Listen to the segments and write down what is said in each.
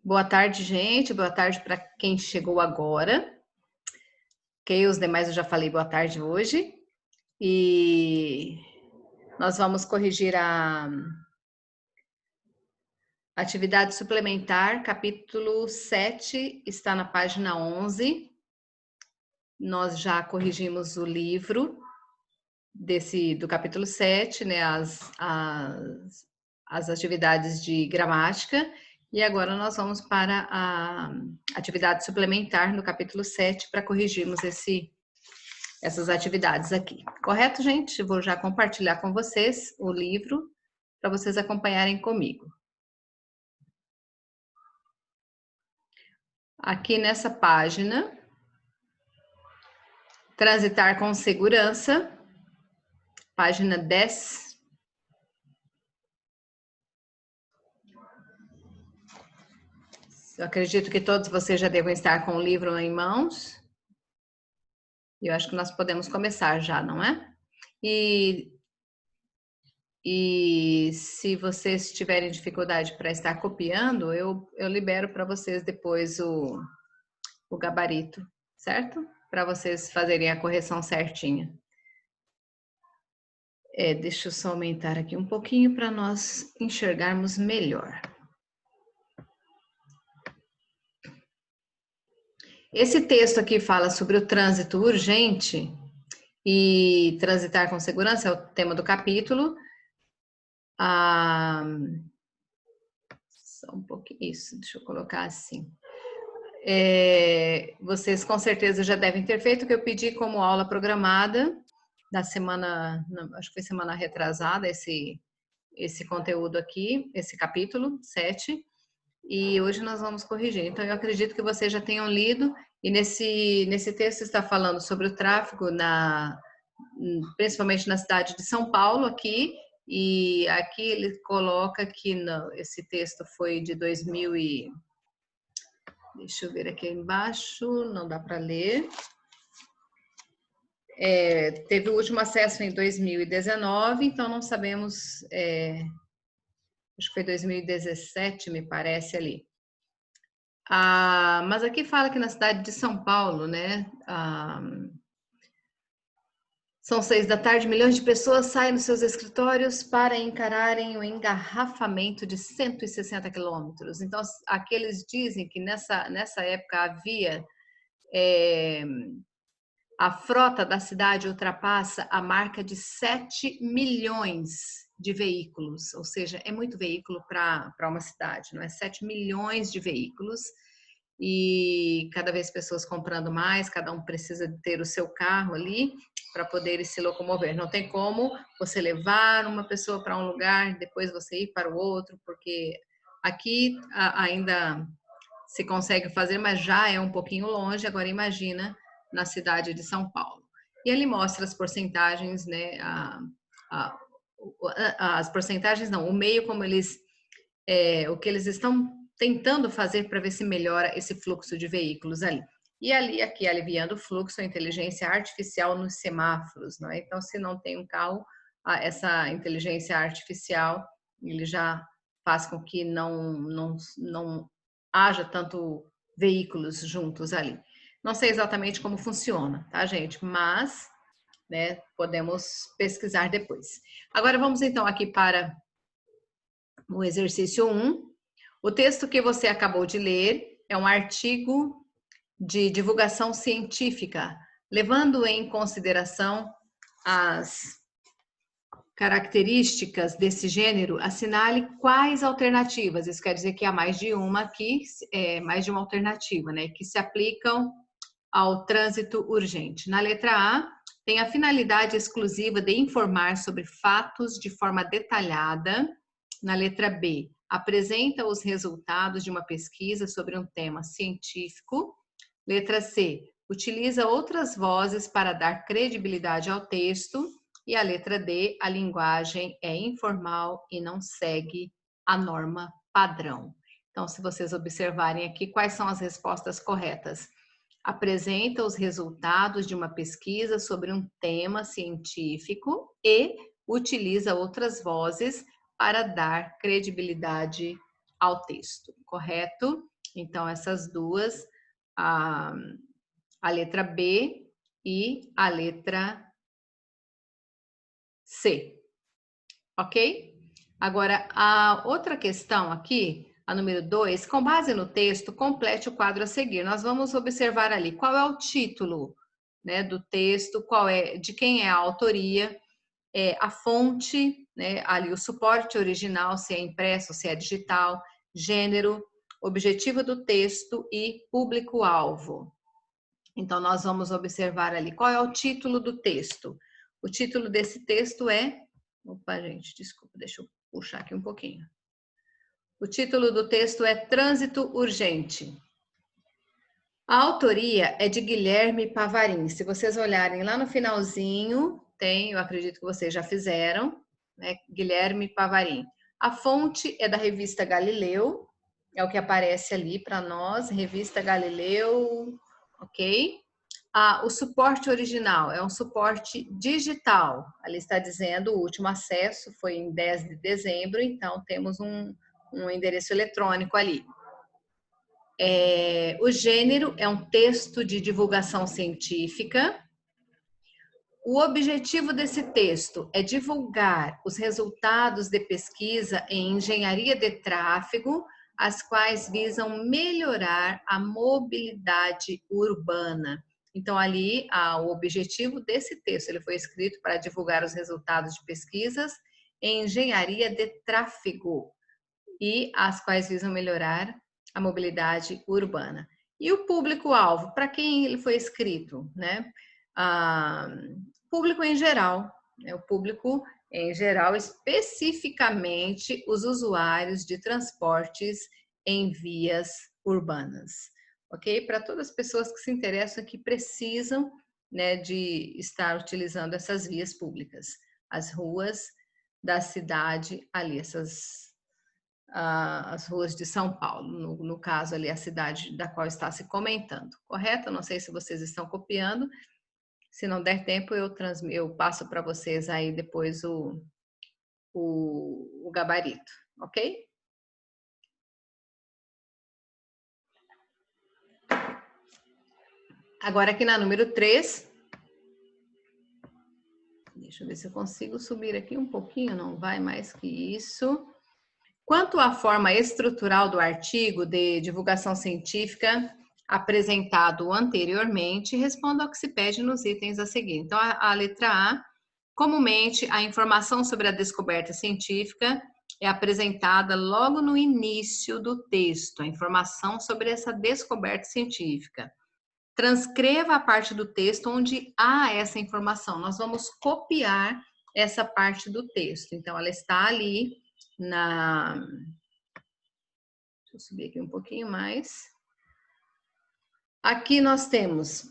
Boa tarde, gente. Boa tarde para quem chegou agora. Ok, os demais eu já falei boa tarde hoje. E nós vamos corrigir a atividade suplementar, capítulo 7, está na página 11. Nós já corrigimos o livro do capítulo 7, né, as atividades de gramática. E agora nós vamos para a atividade suplementar no capítulo 7 para corrigirmos essas atividades aqui. Correto, gente? Vou já compartilhar com vocês o livro para vocês acompanharem comigo. Aqui nessa página, transitar com segurança, página 10. Eu acredito que todos vocês já devem estar com o livro em mãos. Eu acho que nós podemos começar já, não é? E se vocês tiverem dificuldade para estar copiando, eu libero para vocês depois o gabarito, certo? Para vocês fazerem a correção certinha. Deixa eu só aumentar aqui um pouquinho para nós enxergarmos melhor. Esse texto aqui fala sobre o trânsito urgente e transitar com segurança, é o tema do capítulo. Só um pouquinho, isso, deixa eu colocar assim. Vocês com certeza já devem ter feito o que eu pedi como aula programada da semana, acho que foi semana retrasada, esse conteúdo aqui, esse capítulo 7, e hoje nós vamos corrigir. Então, eu acredito que vocês já tenham lido, e nesse texto está falando sobre o tráfego, principalmente na cidade de São Paulo, aqui, e aqui ele coloca que esse texto foi de 2000 e... Deixa eu ver aqui embaixo, não dá para ler. Teve o último acesso em 2019, então não sabemos, acho que foi 2017, me parece ali. Mas aqui fala que na cidade de São Paulo, né, são 6 da tarde, milhões de pessoas saem dos seus escritórios para encararem o engarrafamento de 160 quilômetros. Então, aqui eles dizem que nessa época havia... a frota da cidade ultrapassa a marca de 7 milhões de veículos, ou seja, é muito veículo para uma cidade, não é? 7 milhões de veículos, e cada vez pessoas comprando mais, cada um precisa ter o seu carro ali para poder se locomover. Não tem como você levar uma pessoa para um lugar, depois você ir para o outro, porque aqui ainda se consegue fazer, mas já é um pouquinho longe. Agora imagina na cidade de São Paulo. E ele mostra as porcentagens, né? As porcentagens não, o meio como eles, o que eles estão tentando fazer para ver se melhora esse fluxo de veículos ali. E ali, aqui, aliviando o fluxo, a inteligência artificial nos semáforos, não é? Então, se não tem um carro, essa inteligência artificial, ele já faz com que não haja tanto veículos juntos ali. Não sei exatamente como funciona, tá, gente? Mas, né, podemos pesquisar depois. Agora vamos então aqui para o exercício 1. O texto que você acabou de ler é um artigo de divulgação científica, levando em consideração as características desse gênero, assinale quais alternativas. Isso quer dizer que há mais de uma aqui, mais de uma alternativa, né, que se aplicam ao trânsito urgente. Na letra A, tem a finalidade exclusiva de informar sobre fatos de forma detalhada. Na letra B, apresenta os resultados de uma pesquisa sobre um tema científico. Letra C, utiliza outras vozes para dar credibilidade ao texto. E a letra D, a linguagem é informal e não segue a norma padrão. Então, se vocês observarem aqui, quais são as respostas corretas? Apresenta os resultados de uma pesquisa sobre um tema científico e utiliza outras vozes para dar credibilidade ao texto, correto? Então, essas duas, a letra B e a letra C, ok? Agora, a outra questão aqui, a número 2, com base no texto, complete o quadro a seguir. Nós vamos observar ali qual é o título, né, do texto, de quem é a autoria, a fonte, né, ali o suporte original, se é impresso, se é digital, gênero, objetivo do texto e público-alvo. Então, nós vamos observar ali qual é o título do texto. O título desse texto é... Opa, gente, desculpa, deixa eu puxar aqui um pouquinho. O título do texto é Trânsito Urgente. A autoria é de Guilherme Pavarin. Se vocês olharem lá no finalzinho, tem, eu acredito que vocês já fizeram, né? Guilherme Pavarin. A fonte é da revista Galileu, é o que aparece ali para nós, revista Galileu, ok? O suporte original é um suporte digital. Ali está dizendo o último acesso foi em 10 de dezembro, então temos um endereço eletrônico ali. O gênero é um texto de divulgação científica. O objetivo desse texto é divulgar os resultados de pesquisa em engenharia de tráfego, as quais visam melhorar a mobilidade urbana. Então, ali, o objetivo desse texto, ele foi escrito para divulgar os resultados de pesquisas em engenharia de tráfego e as quais visam melhorar a mobilidade urbana. E o público-alvo, para quem ele foi escrito, né? Público em geral, né? O público em geral, especificamente os usuários de transportes em vias urbanas, ok? Para todas as pessoas que se interessam, que precisam, né, de estar utilizando essas vias públicas, as ruas da cidade ali, as ruas de São Paulo, no caso ali a cidade da qual está se comentando, correto? Não sei se vocês estão copiando, se não der tempo eu passo para vocês aí depois o gabarito, ok? Agora aqui na número 3, deixa eu ver se eu consigo subir aqui um pouquinho, não vai mais que isso. Quanto à forma estrutural do artigo de divulgação científica apresentado anteriormente, responda ao que se pede nos itens a seguir. Então, a letra A, comumente, a informação sobre a descoberta científica é apresentada logo no início do texto, a informação sobre essa descoberta científica. Transcreva a parte do texto onde há essa informação. Nós vamos copiar essa parte do texto. Então, ela está ali deixa eu subir aqui um pouquinho mais. Aqui nós temos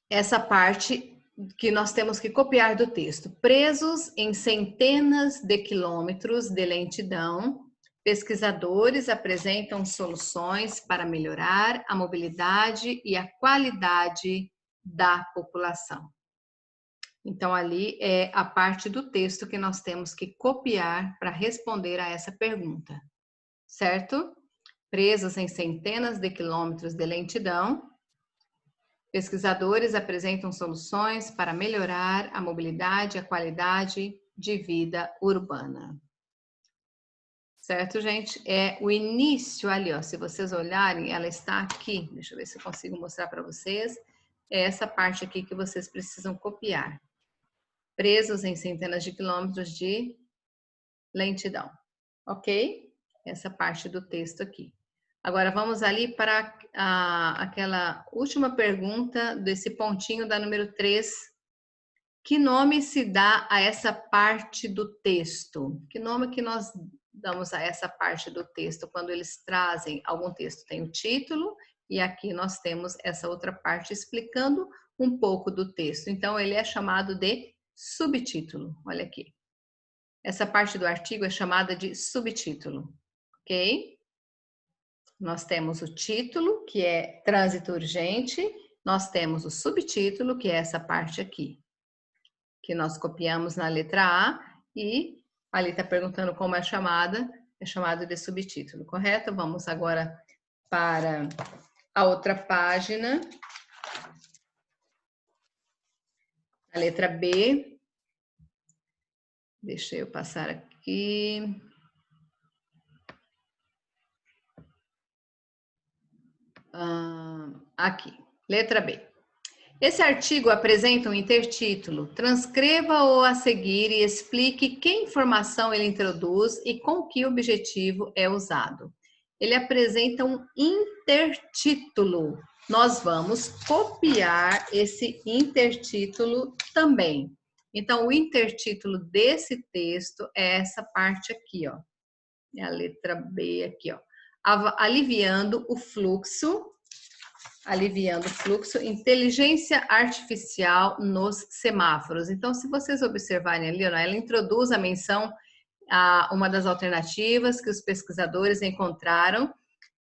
essa parte que nós temos que copiar do texto. Presos em centenas de quilômetros de lentidão, pesquisadores apresentam soluções para melhorar a mobilidade e a qualidade da população. Então, ali é a parte do texto que nós temos que copiar para responder a essa pergunta, certo? Presos em centenas de quilômetros de lentidão, pesquisadores apresentam soluções para melhorar a mobilidade e a qualidade de vida urbana. Certo, gente? É o início ali, ó. Se vocês olharem, ela está aqui. Deixa eu ver se eu consigo mostrar para vocês. É essa parte aqui que vocês precisam copiar. Presos em centenas de quilômetros de lentidão. Ok? Essa parte do texto aqui. Agora, vamos ali para aquela última pergunta desse pontinho da número 3. Que nome se dá a essa parte do texto? Que nome que nós damos a essa parte do texto quando eles trazem algum texto? Tem o título e aqui nós temos essa outra parte explicando um pouco do texto. Então, ele é chamado de subtítulo. Olha aqui. Essa parte do artigo é chamada de subtítulo, ok? Nós temos o título, que é trânsito urgente, nós temos o subtítulo, que é essa parte aqui, que nós copiamos na letra A, e ali está perguntando como é chamado de subtítulo, correto? Vamos agora para a outra página, a letra B. Deixa eu passar aqui. Aqui, letra B. Esse artigo apresenta um intertítulo. Transcreva-o a seguir e explique que informação ele introduz e com que objetivo é usado. Ele apresenta um intertítulo. Nós vamos copiar esse intertítulo também. Então, o intertítulo desse texto é essa parte aqui, ó. É a letra B aqui, ó. Aliviando o fluxo, inteligência artificial nos semáforos. Então, se vocês observarem ali, ela introduz a menção a uma das alternativas que os pesquisadores encontraram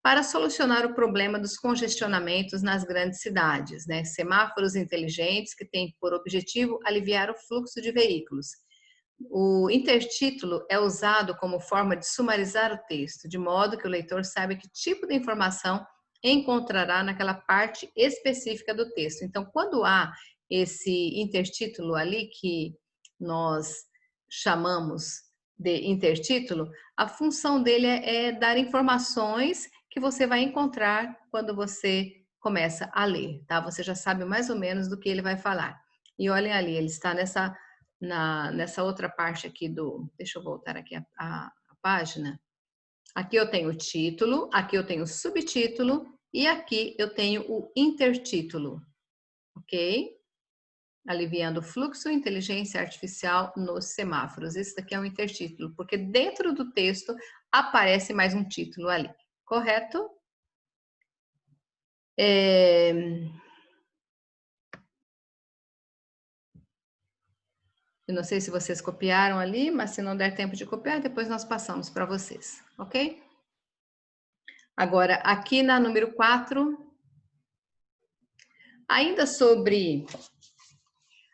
para solucionar o problema dos congestionamentos nas grandes cidades, né? Semáforos inteligentes que têm por objetivo aliviar o fluxo de veículos. O intertítulo é usado como forma de sumarizar o texto, de modo que o leitor saiba que tipo de informação encontrará naquela parte específica do texto. Então, quando há esse intertítulo ali, que nós chamamos de intertítulo, a função dele é dar informações que você vai encontrar quando você começa a ler, tá? Você já sabe mais ou menos do que ele vai falar. E olhem ali, ele está nessa outra parte aqui do... Deixa eu voltar aqui a página. Aqui eu tenho o título, aqui eu tenho o subtítulo e aqui eu tenho o intertítulo, ok? Aliviando o fluxo, inteligência artificial nos semáforos. Esse daqui é um intertítulo, porque dentro do texto aparece mais um título ali, correto? Eu não sei se vocês copiaram ali, mas se não der tempo de copiar, depois nós passamos para vocês, ok? Agora, aqui na número 4, ainda sobre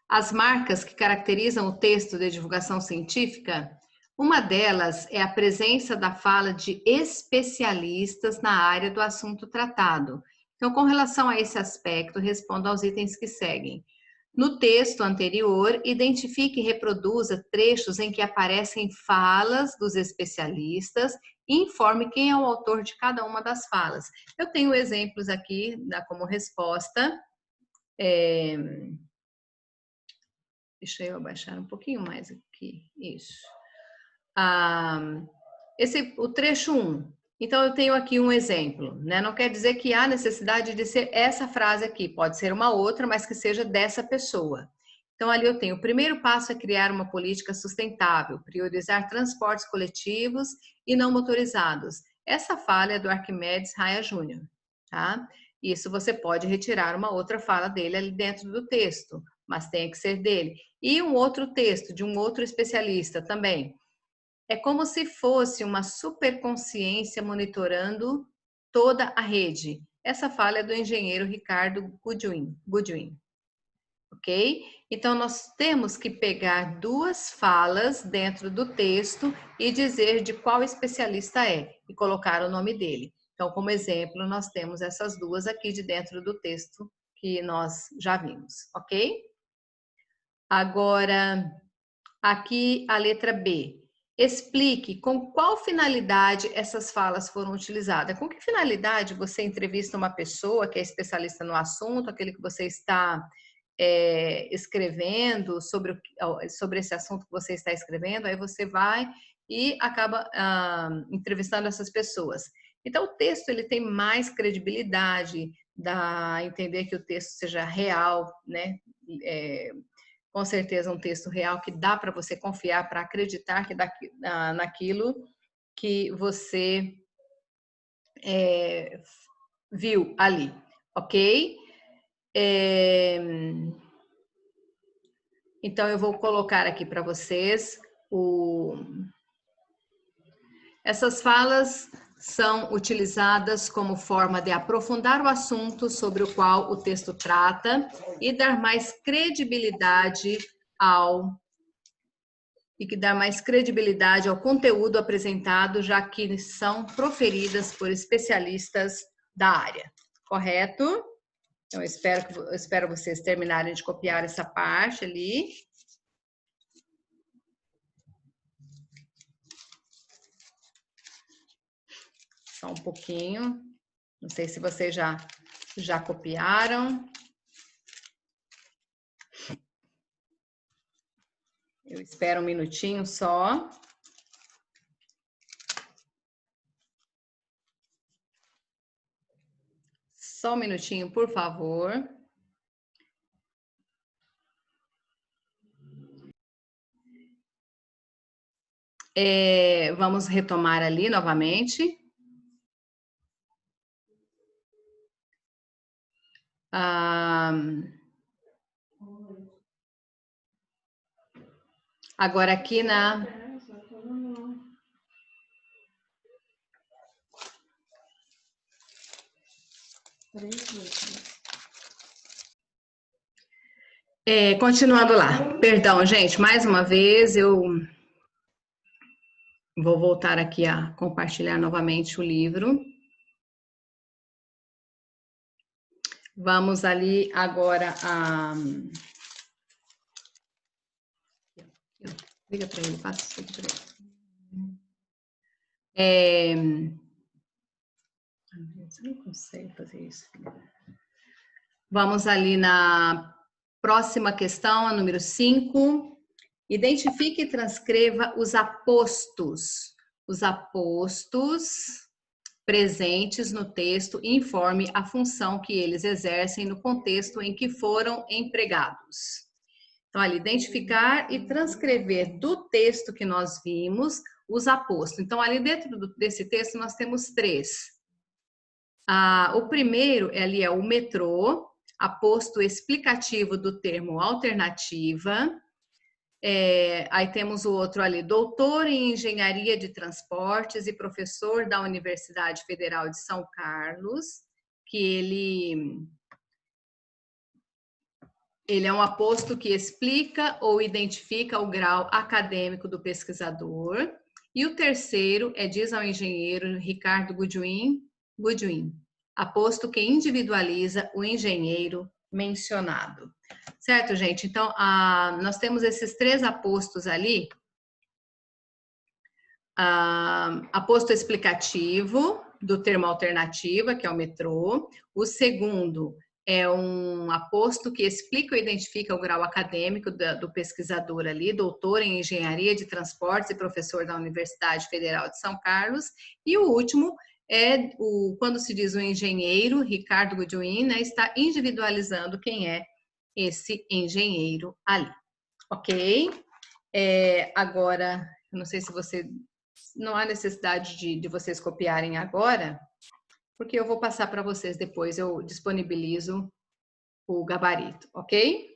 as marcas que caracterizam o texto de divulgação científica, uma delas é a presença da fala de especialistas na área do assunto tratado. Então, com relação a esse aspecto, respondo aos itens que seguem. No texto anterior, identifique e reproduza trechos em que aparecem falas dos especialistas e informe quem é o autor de cada uma das falas. Eu tenho exemplos aqui como resposta. Deixa eu abaixar um pouquinho mais aqui. Isso. O trecho 1. Então, eu tenho aqui um exemplo, né? Não quer dizer que há necessidade de ser essa frase aqui, pode ser uma outra, mas que seja dessa pessoa. Então, ali eu tenho: o primeiro passo é criar uma política sustentável, priorizar transportes coletivos e não motorizados. Essa fala é do Arquimedes Raia Júnior, tá? Isso você pode retirar uma outra fala dele ali dentro do texto, mas tem que ser dele. E um outro texto de um outro especialista também. É como se fosse uma superconsciência monitorando toda a rede. Essa fala é do engenheiro Ricardo Goodwin, ok? Então, nós temos que pegar duas falas dentro do texto e dizer de qual especialista é e colocar o nome dele. Então, como exemplo, nós temos essas duas aqui de dentro do texto que nós já vimos, ok? Agora, aqui a letra B. Explique com qual finalidade essas falas foram utilizadas. Com que finalidade você entrevista uma pessoa que é especialista no assunto, aquele que você está escrevendo sobre esse assunto que você está escrevendo, aí você vai e acaba entrevistando essas pessoas. Então, o texto ele tem mais credibilidade, dá a entender que o texto seja real, né? Com certeza um texto real que dá para você confiar, para acreditar que naquilo que você viu ali, ok? Então, eu vou colocar aqui para vocês essas falas são utilizadas como forma de aprofundar o assunto sobre o qual o texto trata e dar mais credibilidade ao conteúdo apresentado, já que são proferidas por especialistas da área. Correto? Então, eu espero vocês terminarem de copiar essa parte ali. Só um pouquinho. Não sei se vocês já copiaram. Eu espero um minutinho só. Só um minutinho, por favor. Vamos retomar ali novamente. Agora aqui na... continuando lá. Perdão, gente, mais uma vez eu vou voltar aqui a compartilhar novamente o livro. Vamos ali agora a... Liga para ele, passa isso aqui para ele. Eu não consigo fazer isso. Vamos ali na próxima questão, a número 5. Identifique e transcreva os apostos. Os apostos presentes no texto e informe a função que eles exercem no contexto em que foram empregados. Então, ali, identificar e transcrever do texto que nós vimos os apostos. Então, ali dentro desse texto nós temos 3. O primeiro ali é o metrô, aposto explicativo do termo alternativa. Aí temos o outro ali, doutor em engenharia de transportes e professor da Universidade Federal de São Carlos, que ele é um aposto que explica ou identifica o grau acadêmico do pesquisador. E o terceiro diz ao engenheiro Ricardo Goodwin, aposto que individualiza o engenheiro mencionado. Certo, gente? Então, nós temos esses 3 apostos ali. Aposto explicativo do termo alternativa, que é o metrô. O segundo é um aposto que explica ou identifica o grau acadêmico do pesquisador ali, doutor em engenharia de transportes e professor da Universidade Federal de São Carlos. E o último quando se diz o engenheiro, Ricardo Goodwin, né, está individualizando quem é esse engenheiro ali, ok? Agora, eu não sei se não há necessidade de vocês copiarem agora, porque eu vou passar para vocês depois, eu disponibilizo o gabarito, ok?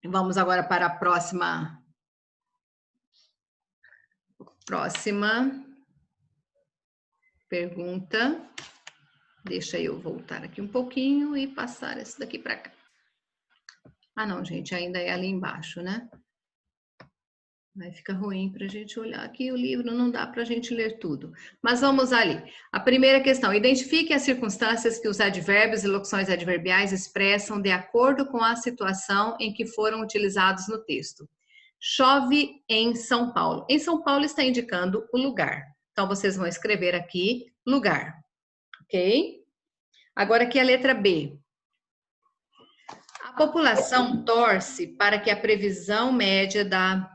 Vamos agora para a próxima pergunta. Deixa eu voltar aqui um pouquinho e passar esse daqui para cá. Não, gente, ainda é ali embaixo, né? Vai ficar ruim para a gente olhar aqui o livro, não dá para a gente ler tudo. Mas vamos ali. A primeira questão, identifique as circunstâncias que os advérbios e locuções adverbiais expressam de acordo com a situação em que foram utilizados no texto. Chove em São Paulo. Em São Paulo está indicando o lugar. Então, vocês vão escrever aqui lugar, ok? Agora aqui a letra B. A população torce para que a previsão média da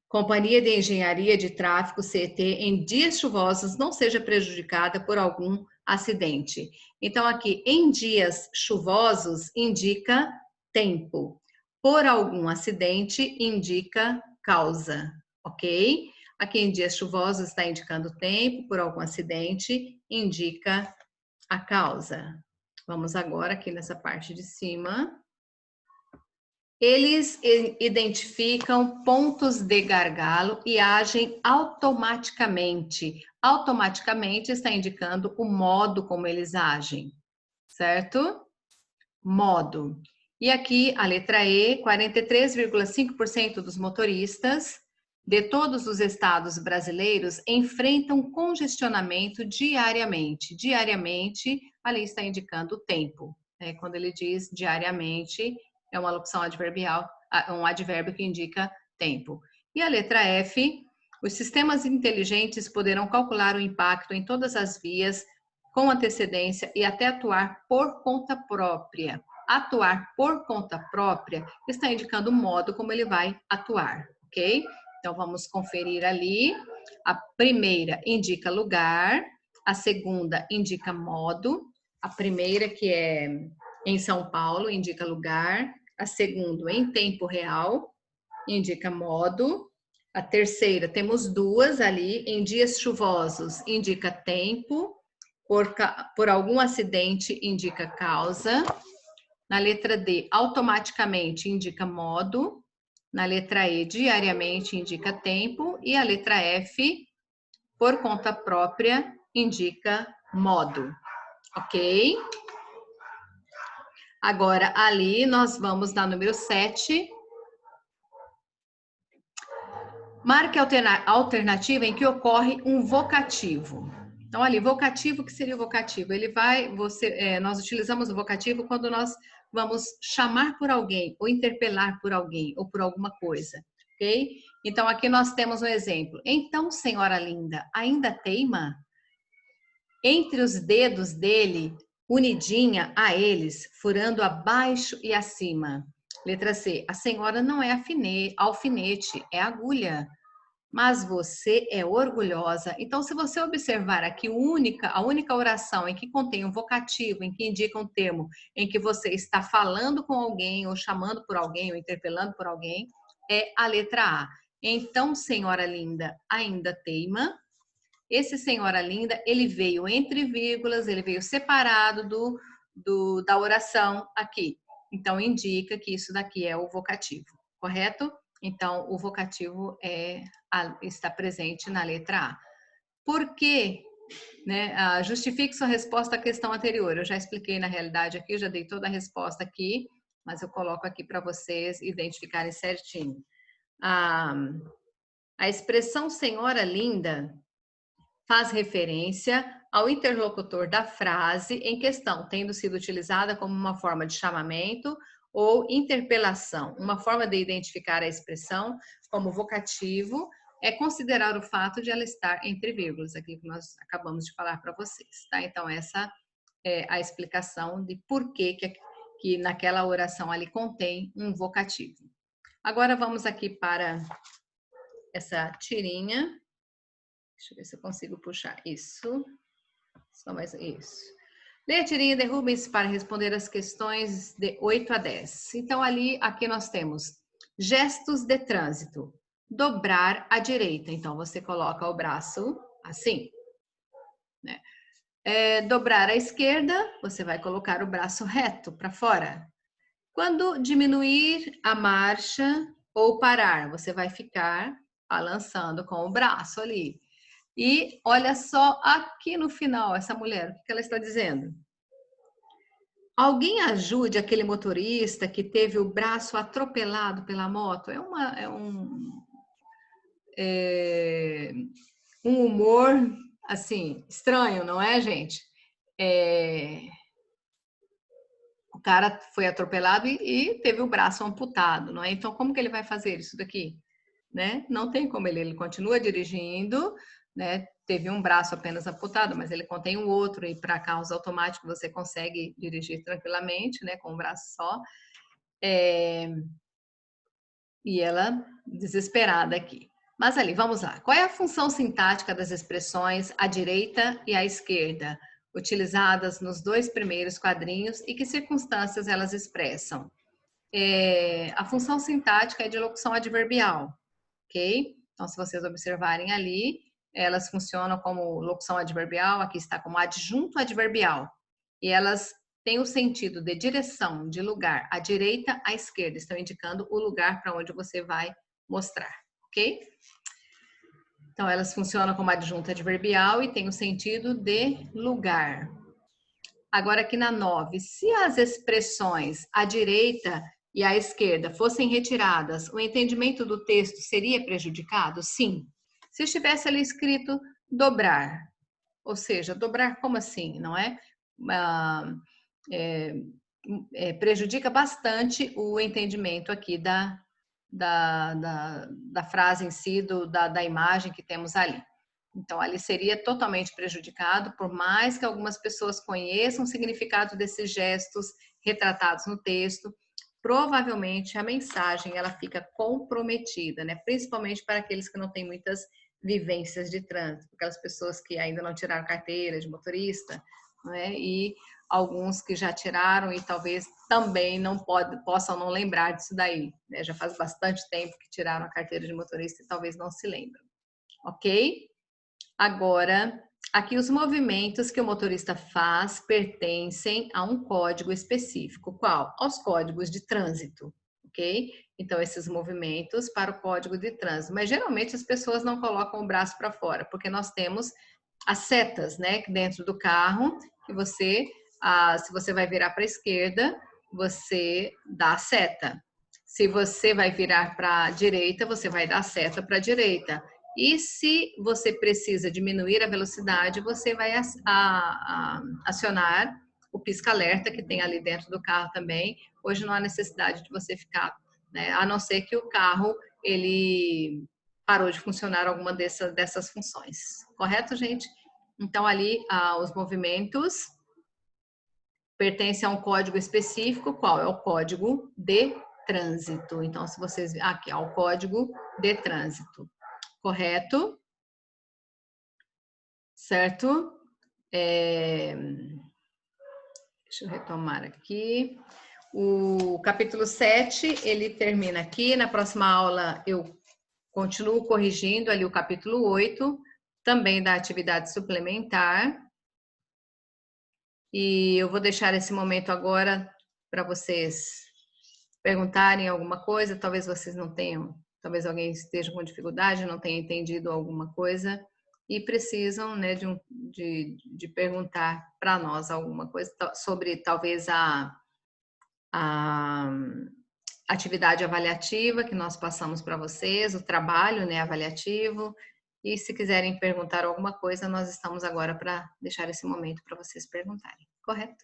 Companhia de Engenharia de Tráfego, CET, em dias chuvosos não seja prejudicada por algum acidente. Então, aqui, em dias chuvosos, indica tempo. Por algum acidente, indica causa, ok? Aqui, em dias chuvosos, está indicando tempo. Por algum acidente, indica a causa. Vamos agora aqui nessa parte de cima. Eles identificam pontos de gargalo e agem automaticamente. Automaticamente está indicando o modo como eles agem, certo? Modo. E aqui a letra E, 43,5% dos motoristas de todos os estados brasileiros enfrentam congestionamento diariamente. Diariamente, ali está indicando o tempo. Né? Quando ele diz diariamente, é uma locução adverbial, um advérbio que indica tempo. E a letra F, os sistemas inteligentes poderão calcular o impacto em todas as vias com antecedência e até atuar por conta própria. Atuar por conta própria está indicando o modo como ele vai atuar, ok? Então, vamos conferir ali. A primeira indica lugar, a segunda indica modo, a primeira, que é em São Paulo, indica lugar, a segunda, em tempo real, indica modo, a terceira, temos duas ali, em dias chuvosos, indica tempo, por algum acidente, indica causa, na letra D, automaticamente, indica modo, na letra E, diariamente, indica tempo. E a letra F, por conta própria, indica modo. Ok? Agora, ali, nós vamos na número 7. Marque a alternativa em que ocorre um vocativo. Então, ali, vocativo, o que seria o vocativo? Ele vai, nós utilizamos o vocativo quando nós vamos chamar por alguém, ou interpelar por alguém, ou por alguma coisa, ok? Então, aqui nós temos um exemplo. Então, senhora linda, ainda teima? Entre os dedos dele, unidinha a eles, furando abaixo e acima. Letra C, a senhora não é alfinete, é agulha. Mas você é orgulhosa. Então, se você observar aqui a única oração em que contém um vocativo, em que indica um termo, em que você está falando com alguém, ou chamando por alguém, ou interpelando por alguém, é a letra A. Então, senhora linda, ainda teima. Esse senhora linda, ele veio entre vírgulas, ele veio separado da oração aqui. Então, indica que isso daqui é o vocativo, correto? Então, o vocativo está presente na letra A. Por quê? Né? Justifique sua resposta à questão anterior. Eu já expliquei na realidade aqui, eu já dei toda a resposta aqui, mas eu coloco aqui para vocês identificarem certinho. A expressão senhora linda faz referência ao interlocutor da frase em questão, tendo sido utilizada como uma forma de chamamento ou interpelação. Uma forma de identificar a expressão como vocativo é considerar o fato de ela estar entre vírgulas, aquilo que nós acabamos de falar para vocês, tá? Então, essa é a explicação de por que naquela oração ali contém um vocativo. Agora, vamos aqui para essa tirinha. Deixa eu ver se eu consigo puxar isso. Só mais isso. Leia a tirinha e derrubem-se para responder as questões de 8 a 10. Então, aqui nós temos gestos de trânsito. Dobrar à direita. Então, você coloca o braço assim. Né? Dobrar à esquerda, você vai colocar o braço reto para fora. Quando diminuir a marcha ou parar, você vai ficar balançando com o braço ali. E olha só aqui no final, essa mulher, o que ela está dizendo? Alguém ajude aquele motorista que teve o braço atropelado pela moto. Um humor, assim, estranho, não é, gente? O cara foi atropelado e teve o braço amputado, não é? Então, como que ele vai fazer isso daqui? Né? Não tem como ele continua dirigindo, né? Teve um braço apenas amputado, mas ele contém o outro, e para carros automáticos você consegue dirigir tranquilamente, né? Com um braço só. E ela desesperada aqui. Mas ali, vamos lá. Qual é a função sintática das expressões à direita e à esquerda, utilizadas nos dois primeiros quadrinhos, e que circunstâncias elas expressam? A função sintática é de locução adverbial, ok? Então, se vocês observarem ali, elas funcionam como locução adverbial, aqui está como adjunto adverbial. E elas têm o sentido de direção, de lugar, à direita, à esquerda. Estão indicando o lugar para onde você vai mostrar, ok? Então, elas funcionam como adjunto adverbial e têm o sentido de lugar. Agora, aqui na 9, se as expressões à direita e à esquerda fossem retiradas, o entendimento do texto seria prejudicado? Sim. Se estivesse ali escrito dobrar, ou seja, dobrar como assim, não é? É, prejudica bastante o entendimento aqui da frase em si, da imagem que temos ali. Então, ali seria totalmente prejudicado, por mais que algumas pessoas conheçam o significado desses gestos retratados no texto, provavelmente a mensagem ela fica comprometida, né? Principalmente para aqueles que não têm muitas vivências de trânsito, aquelas pessoas que ainda não tiraram carteira de motorista, né? E alguns que já tiraram e talvez também possam não lembrar disso daí, né? Já faz bastante tempo que tiraram a carteira de motorista e talvez não se lembram, ok? Agora, aqui os movimentos que o motorista faz pertencem a um código específico. Qual? Aos códigos de trânsito, ok? Então, esses movimentos para o código de trânsito. Mas, geralmente, as pessoas não colocam o braço para fora, porque nós temos as setas, né, dentro do carro, que você, se você vai virar para a esquerda, você dá a seta. Se você vai virar para a direita, você vai dar a seta para a direita. E se você precisa diminuir a velocidade, você vai acionar o pisca-alerta que tem ali dentro do carro também. Hoje não há necessidade de você ficar, né? A não ser que o carro ele parou de funcionar alguma dessas funções. Correto, gente? Então ali os movimentos pertencem a um código específico. Qual? É o código de trânsito. Então, se vocês aqui, o código de trânsito. Correto? Certo? Deixa eu retomar aqui. O capítulo 7, ele termina aqui. Na próxima aula, eu continuo corrigindo ali o capítulo 8, também da atividade suplementar. E eu vou deixar esse momento agora para vocês perguntarem alguma coisa. Talvez vocês não tenham, talvez alguém esteja com dificuldade, não tenha entendido alguma coisa e precisam, né, de perguntar para nós alguma coisa sobre talvez a atividade avaliativa que nós passamos para vocês, o trabalho, né, avaliativo. E se quiserem perguntar alguma coisa, nós estamos agora para deixar esse momento para vocês perguntarem. Correto?